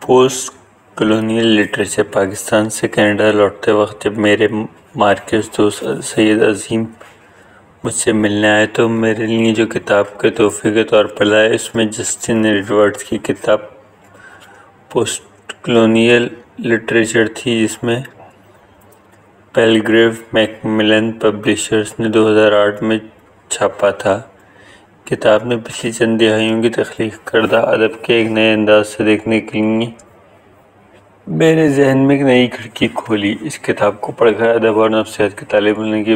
Post colonial literature. Pakistan سے Canada لوٹتے وقت جب میرے مارکیز دوست سید عظیم مجھ سے ملنے آئے تو میرے لیے جو کتاب کے تحفے کے طور پر لائے اس میں جسٹن ایڈورڈز کی کتاب پوسٹ کلونیل لٹریچر تھی، جس میں پیلگریو میکملن پبلیشرز نے 2008 میں چھاپا تھا۔ کتاب نے پچھلی چند دہائیوں کی تخلیق کردہ ادب کے ایک نئے انداز سے دیکھنے کے لیے میرے ذہن میں ایک نئی کھڑکی کھولی۔ اس کتاب کو پڑھ کر ادب اور نفسیات کے طالب علم کی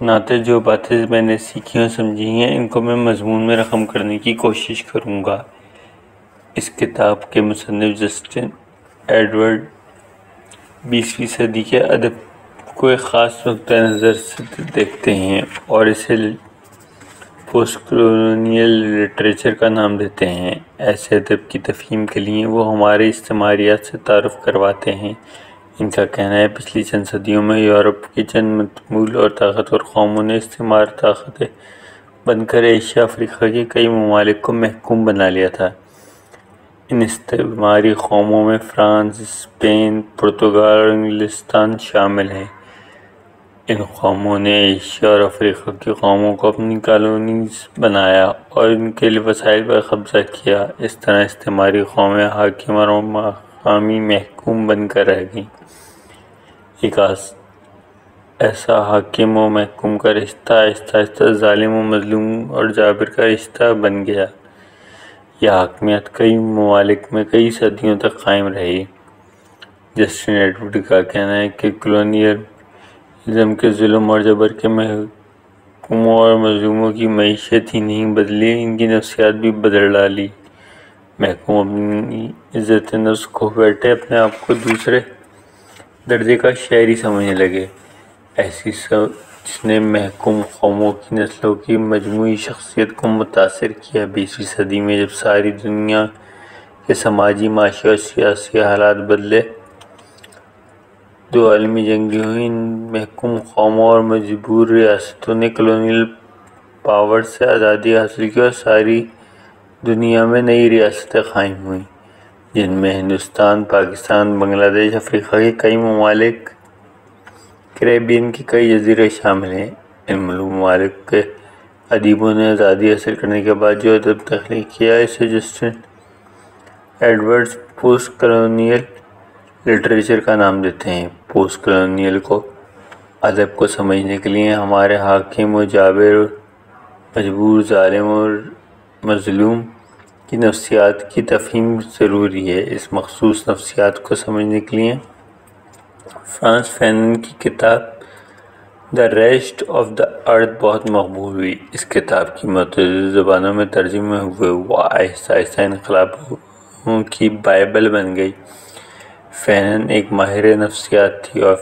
ناطے جو باتیں میں نے سیکھی اور سمجھی ہیں، ان کو میں مضمون میں رقم کرنے کی کوشش کروں گا۔ اس کتاب کے مصنف جسٹن ایڈورڈ 20ویں صدی کے ادب کو ایک خاص نقطہ نظر سے دیکھتے ہیں اور اسے پوسٹ کلونیل لٹریچر کا نام دیتے ہیں۔ ایسے ادب کی تفہیم کے لیے وہ ہمارے استعماریات سے تعارف کرواتے ہیں۔ ان کا کہنا ہے پچھلی چند صدیوں میں یورپ کی چند متمول اور طاقتور قوموں نے استعمار طاقتیں بن کر ایشیا افریقہ کے کئی ممالک کو محکوم بنا لیا تھا۔ ان استعماری قوموں میں فرانس، اسپین، پرتگال اور انگلستان شامل ہیں۔ ان قوموں نے ایشیا اور افریقہ کی قوموں کو اپنی کالونیز بنایا اور ان کے وسائل پر قبضہ کیا۔ اس طرح استعماری قومیں حاکم اور مقامی محکوم بن کر رہ گئیں۔ ایک ایسا حاکم و محکوم کا رشتہ آہستہ آہستہ ظالم و مظلوم اور جابر کا رشتہ بن گیا۔ یہ حاکمیت کئی ممالک میں کئی صدیوں تک قائم رہی۔ جسٹن ایڈورڈ کا کہنا ہے کہ کلونیلزم کے ظلم اور جبر کے محکوموں اور مظلوموں کی معیشت ہی نہیں بدلی، ان کی نفسیات بھی بدل ڈالی۔ محکوم اپنی عزت نفس کھو بیٹھے، اپنے آپ کو دوسرے درجے کا شہری سمجھنے لگے۔ ایسی سوچ جس نے محکوم قوموں کی نسلوں کی مجموعی شخصیت کو متاثر کیا۔ 20ویں صدی میں جب ساری دنیا کے سماجی، معاشی اور سیاسی حالات بدلے، دو عالمی جنگیں ہوئیں، ان محکوم قوموں اور مجبور ریاستوں نے کلونیل پاور سے آزادی حاصل کی اور ساری دنیا میں نئی ریاستیں قائم ہوئیں، جن میں ہندوستان، پاکستان، بنگلہ دیش، افریقہ کے کئی ممالک، کیریبین کے کئی جزیرے شامل ہیں۔ ان ممالک کے ادیبوں نے آزادی حاصل کرنے کے بعد جو ادب تخلیق کیا، اسے Justin Edwards post colonial literature کا نام دیتے ہیں۔ پوسٹ کلونیل کو ادب کو سمجھنے کے لیے ہمارے حاکم و جابر، مجبور، ظالم اور مظلوم کی نفسیات کی تفہیم ضروری ہے۔ اس مخصوص نفسیات کو سمجھنے کے لیے فرانس فینن کی کتاب دی ریسٹ آف دی ارتھ بہت مقبول ہوئی۔ اس کتاب کی متعدد زبانوں میں ترجمے ہوئے وہ آہستہ آہستہ انقلابوں کی بائبل بن گئی۔ فینن ایک ماہر نفسیات تھی اور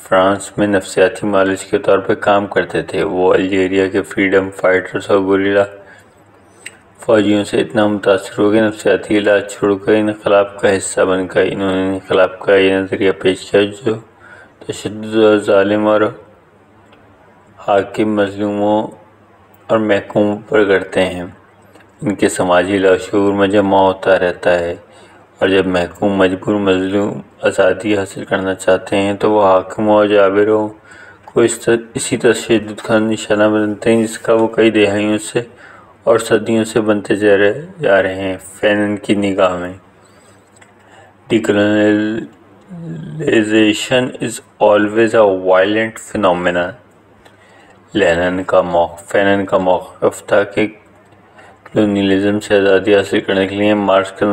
فرانس میں نفسیاتی معالج کے طور پر کام کرتے تھے۔ وہ الجیریا کے فریڈم فائٹرز اور گوریلا فوجیوں سے اتنا متاثر ہو گئے نفسیاتی علاج چھوڑ کر انقلاب کا حصہ بن گئے۔ انہوں نے انقلاب کا یہ نظریہ پیش کیا جو تشدد ظالم اور حاکم مظلوموں اور محکوموں پر کرتے ہیں۔ ان کے سماجی لاشعور میں جمع ہوتا رہتا ہے اور جب محکوم، مجبور، مظلوم آزادی حاصل کرنا چاہتے ہیں تو وہ حاکموں اور جابروں کو اسی تشدد کا نشانہ بنتے ہیں جس کا وہ کئی دہائیوں سے اور صدیوں سے بنتے جا رہے ہیں۔ فینن کی نگاہ میں Decolonialization is always a violent phenomenon۔ فینن کا موقف تھا کہ کلونیلزم سے آزادی حاصل کرنے کے لیے مارکس کا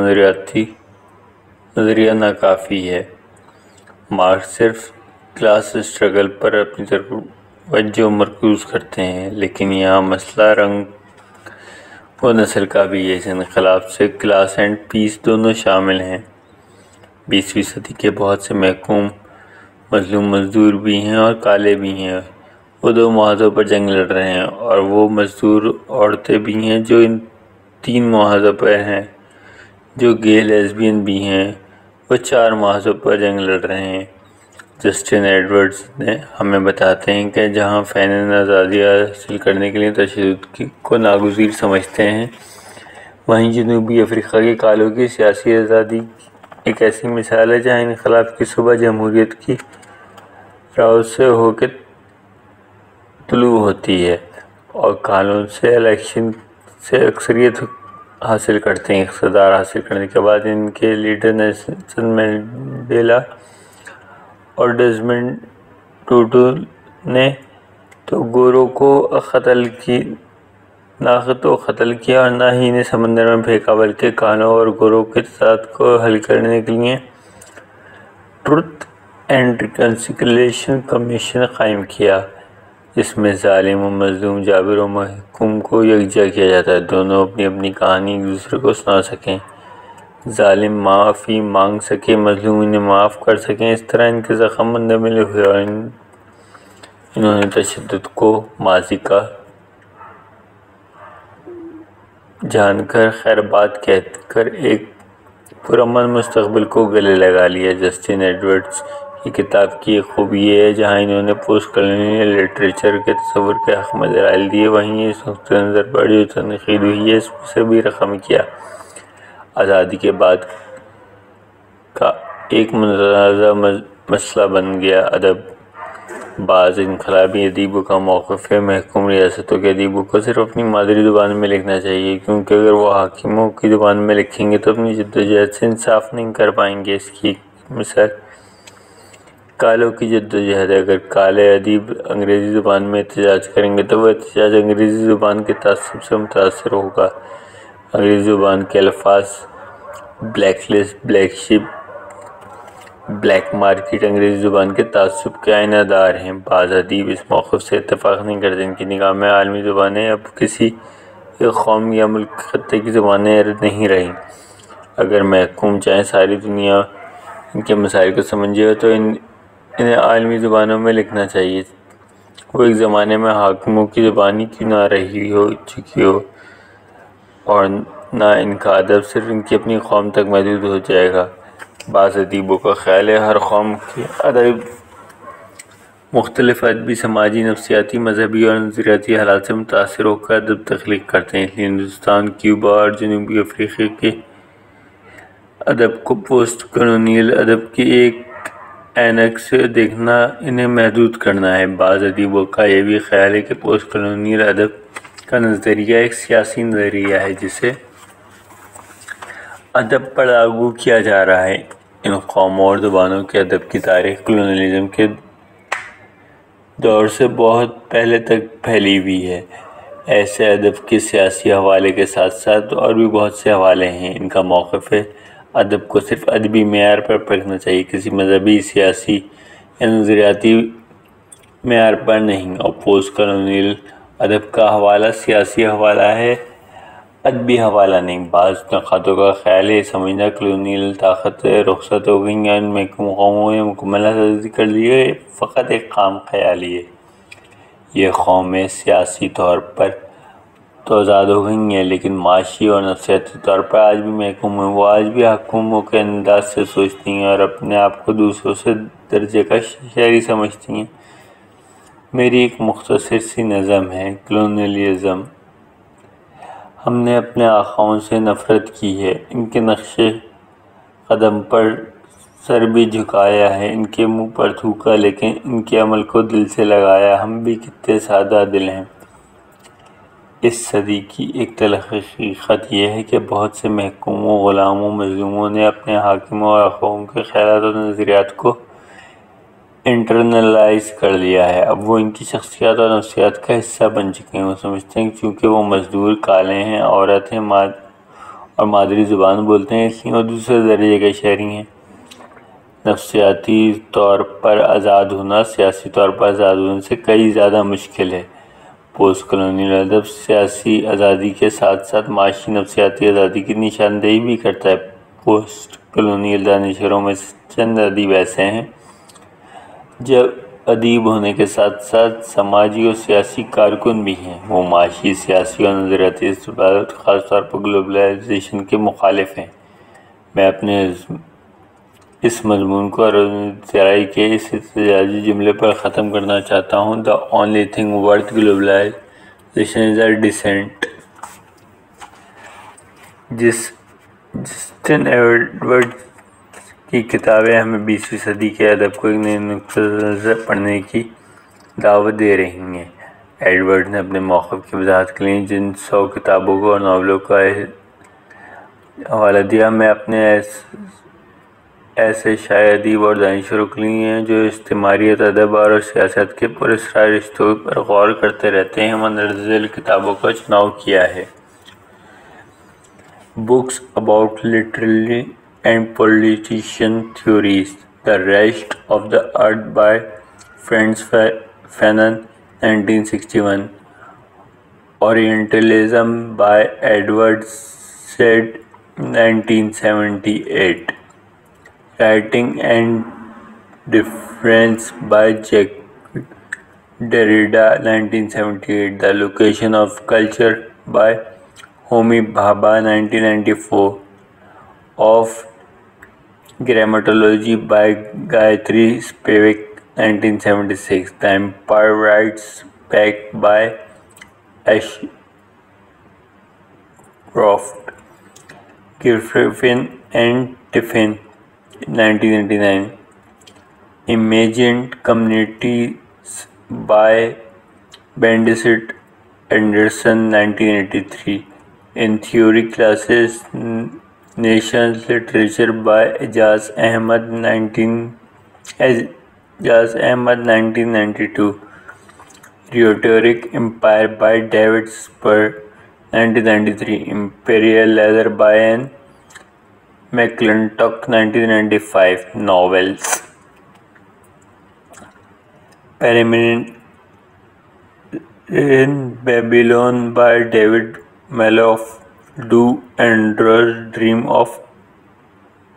نظریہ ناکافی ہے۔ مارکس صرف کلاس اسٹرگل پر اپنی توجہ مرکوز کرتے ہیں، لیکن یہاں مسئلہ رنگ و نسل کا بھی ہے۔ اس انقلاب سے کلاس اینڈ پیس دونوں شامل ہیں۔ 20ویں صدی کے بہت سے محکوم، مظلوم مزدور بھی ہیں اور کالے بھی ہیں۔ وہ دو محاذوں پر جنگ لڑ رہے ہیں اور وہ مزدور عورتیں بھی ہیں جو ان تین محاذوں پر ہیں۔ جو گے لیزبین بھی ہیں وہ چار محاذوں پر جنگ لڑ رہے ہیں۔ جسٹن ایڈورڈز ہمیں بتاتے ہیں کہ جہاں فینن آزادی حاصل کرنے کے لیے تشدد کو ناگزیر سمجھتے ہیں، وہیں جنوبی افریقہ کے کالوں کی سیاسی آزادی ایک ایسی مثال ہے جہاں انقلاب کی صبح جمہوریت کی راؤ سے ہو کے طلوع ہوتی ہے اور کالوں سے الیکشن سے اکثریت حاصل کرتے ہیں۔ اقتدار حاصل کرنے کے بعد ان کے لیڈر نیلسن مینڈیلا اور ڈیزمنڈ ٹوٹو نے تو گوروں کو نہ قتل کیا اور نہ ہی انہیں سمندر میں پھینکا، بلکہ کالوں اور گوروں کے تضاد کو حل کرنے کے لیے ٹروتھ اینڈ ریکنسیلیشن کمیشن قائم کیا، جس میں ظالم و مظلوم، جابر و محکوم کو یکجا کیا جاتا ہے، دونوں اپنی اپنی کہانی ایک دوسرے کو سنا سکیں، ظالم معافی مانگ سکے، مظلوم انہیں معاف کر سکیں۔ اس طرح ان کے زخم بندے ملے ہوئے اور انہوں نے تشدد کو ماضی کا جان کر خیر بات کہہ کر ایک پرامن مستقبل کو گلے لگا لیا۔ جسٹن ایڈورڈز کی کتاب کی ایک خوبی یہ ہے جہاں انہوں نے پوسٹ کالونیل لٹریچر کے تصور کے حق میں دلائل دیے، وہیں اس نقطۂ نظر پر جو تنقید ہوئی ہے اس سے بھی رقم کیا۔ آزادی کے بعد کا ایک متنازع مسئلہ بن گیا ادب۔ بعض انقلابی ادیبوں کا موقف ہے محکوم ریاستوں کے ادیبوں کو صرف اپنی مادری زبان میں لکھنا چاہیے، کیونکہ اگر وہ حاکموں کی زبان میں لکھیں گے تو اپنی جدوجہد سے انصاف نہیں کر پائیں گے۔ اس کی مثال کالوں کی جدوجہد ہے۔ اگر کالے ادیب انگریزی زبان میں احتجاج کریں گے تو وہ احتجاج انگریزی زبان کے تعصب سے متاثر ہوگا۔ انگریزی زبان کے الفاظ بلیک لسٹ، بلیک شپ، بلیک مارکیٹ انگریزی زبان کے تعصب کے آئینہ دار ہیں۔ بعض ادیب اس موقف سے اتفاق نہیں کرتے، ان کی نگاہ میں عالمی زبانیں اب کسی ایک قوم یا ملک خطے کی زبانیں نہیں رہیں۔ اگر محکوم چاہیں ساری دنیا ان کے مسائل کو سمجھے تو انہیں عالمی زبانوں میں لکھنا چاہیے، وہ ایک زمانے میں حاکموں کی زبانی کیوں نہ رہی ہو چکی ہو، اور نہ ان کا ادب صرف ان کی اپنی قوم تک محدود ہو جائے گا۔ بعض ادیبوں کا خیال ہے ہر قوم کے ادب مختلف ادبی، سماجی، نفسیاتی، مذہبی اور نظریاتی حالات سے متاثر ہو کر ادب تخلیق کرتے ہیں، اس لیے ہندوستان، کیوبا اور جنوبی افریقہ کے ادب کو پوسٹ کالونیل ادب کی ایک اینک سے دیکھنا انہیں محدود کرنا ہے۔ بعض ادیبوں کا یہ بھی خیال ہے کہ پوسٹ کالونیل ادب کا نظریہ ایک سیاسی نظریہ ہے جسے ادب پر لاگو کیا جا رہا ہے۔ ان قوموں اور زبانوں کے ادب کی تاریخ کالونیلزم کے دور سے بہت پہلے تک پھیلی ہوئی ہے۔ ایسے ادب کے سیاسی حوالے کے ساتھ ساتھ اور بھی بہت سے حوالے ہیں۔ ان کا موقف ہے ادب کو صرف ادبی معیار پر پرکھنا چاہیے، کسی مذہبی، سیاسی یا نظریاتی معیار پر نہیں، اور پوسٹ کالونیل ادب کا حوالہ سیاسی حوالہ ہے، ادبی حوالہ نہیں۔ بعض نقادوں کا خیال ہے یہ سمجھنا کالونیل طاقتیں رخصت ہو گئیں یا ان محکوم قوموں نے مکمل آزادی کر لی ہے، فقط ایک خام خیالی ہے۔ یہ قومیں سیاسی طور پر تو آزاد ہو گئی ہیں لیکن معاشی اور نفسیاتی طور پر آج بھی محکوم ہیں۔ وہ آج بھی حکومتوں کے انداز سے سوچتی ہیں اور اپنے آپ کو دوسروں سے درجے کا شہری سمجھتی ہیں۔ میری ایک مختصر سی نظم ہے: کالونیلزم۔ ہم نے اپنے آقاؤں سے نفرت کی ہے، ان کے نقش قدم پر سر بھی جھکایا ہے، ان کے منہ پر تھوکا لیکن ان کے عمل کو دل سے لگایا، ہم بھی کتنے سادہ دل ہیں۔ اس صدی کی ایک تلخ حقیقت یہ ہے کہ بہت سے محکوموں، غلاموں، مظلوموں نے اپنے حاکموں اور آقاؤں کے خیالات اور نظریات کو انٹرنلائز کر لیا ہے۔ اب وہ ان کی شخصیات اور نفسیات کا حصہ بن چکے ہیں۔ وہ سمجھتے ہیں کہ چونکہ وہ مزدور، کالے ہیں، عورت ہیں اور مادری زبان بولتے ہیں، اس لیے وہ دوسرے درجے کے شہری ہیں۔ نفسیاتی طور پر آزاد ہونا سیاسی طور پر آزاد ہونے سے کئی زیادہ مشکل ہے۔ پوسٹ کالونیل ادب سیاسی آزادی کے ساتھ ساتھ معاشی نفسیاتی آزادی کی نشاندہی بھی کرتا ہے۔ پوسٹ کالونیل دانشوروں میں چند ادیب ایسے ہیں جو ادیب ہونے کے ساتھ ساتھ سماجی اور سیاسی کارکن بھی ہیں۔ وہ معاشی، سیاسی اور نظریاتی استقبال، خاص طور پر گلوبلائزیشن کے مخالف ہیں۔ میں اپنے اس مضمون کو اروند رائے کے اس احتجاجی جملے پر ختم کرنا چاہتا ہوں: The only thing worth globalization is a descent. Justin Edward کی کتابیں ہمیں 20ویں صدی کے ادب کو ایک نئے نقطہ نظر پڑھنے کی دعوت دے رہی ہیں۔ ایڈورڈ نے اپنے موقف کی وضاحت کے لیے جن 100 کتابوں کو اور ناولوں کا حوالہ دیا، میں اپنے ایسے شائع ادیب اور دانشوروں کے لیے ہیں جو اجتماعیت، ادب اور سیاست کے پراسرار رشتوں پر غور کرتے رہتے ہیں، مندرجہ ذیل کتابوں کا چناؤ کیا ہے۔ Books about literary and political theories: The Rest of the Earth by Frantz Fanon, 1961. Orientalism by Edward Said, 1978. Writing and Difference by Jacques Derrida, 1978. The Location of Culture by Homi Bhabha, 1994. Of Grammatology by Gayatri Spivak, 1976. The Empire Writes Back by Ashcroft, Griffin and Tiffin, 1989. Imagined Communities by Bandit Anderson, 1983. In Theory Classes, Nations Literature by Ejaz Ahmed, 1992. Rhetoric Empire by David Spur, 1993. Imperial Leather by Anne McClintock, 1995. Novels: Pyramid in Babylon by David Malouf. Do Androids Dream of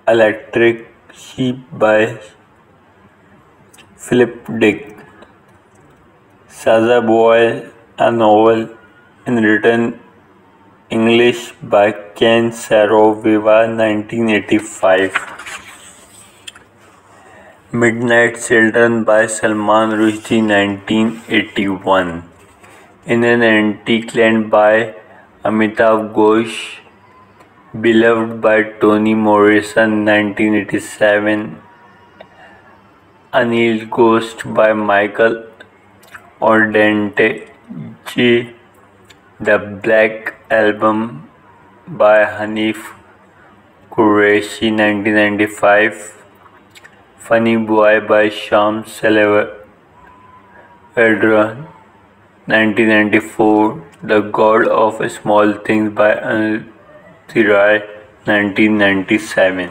Electric Sheep by Philip Dick. Saza Boy, a novel in written English by Ken Saro-Wiwa, 1985. Midnight Children by Salman Rushdie, 1981. In an Antique Land by Amitav Ghosh. Beloved by Toni Morrison, 1987. Anil Ghost by Michael Ordente J. The Black Album by Hanif Qureshi, 1995. Funny Boy by Sham Salvador, 1994. The God of Small Things by Anil Tirai, 1997.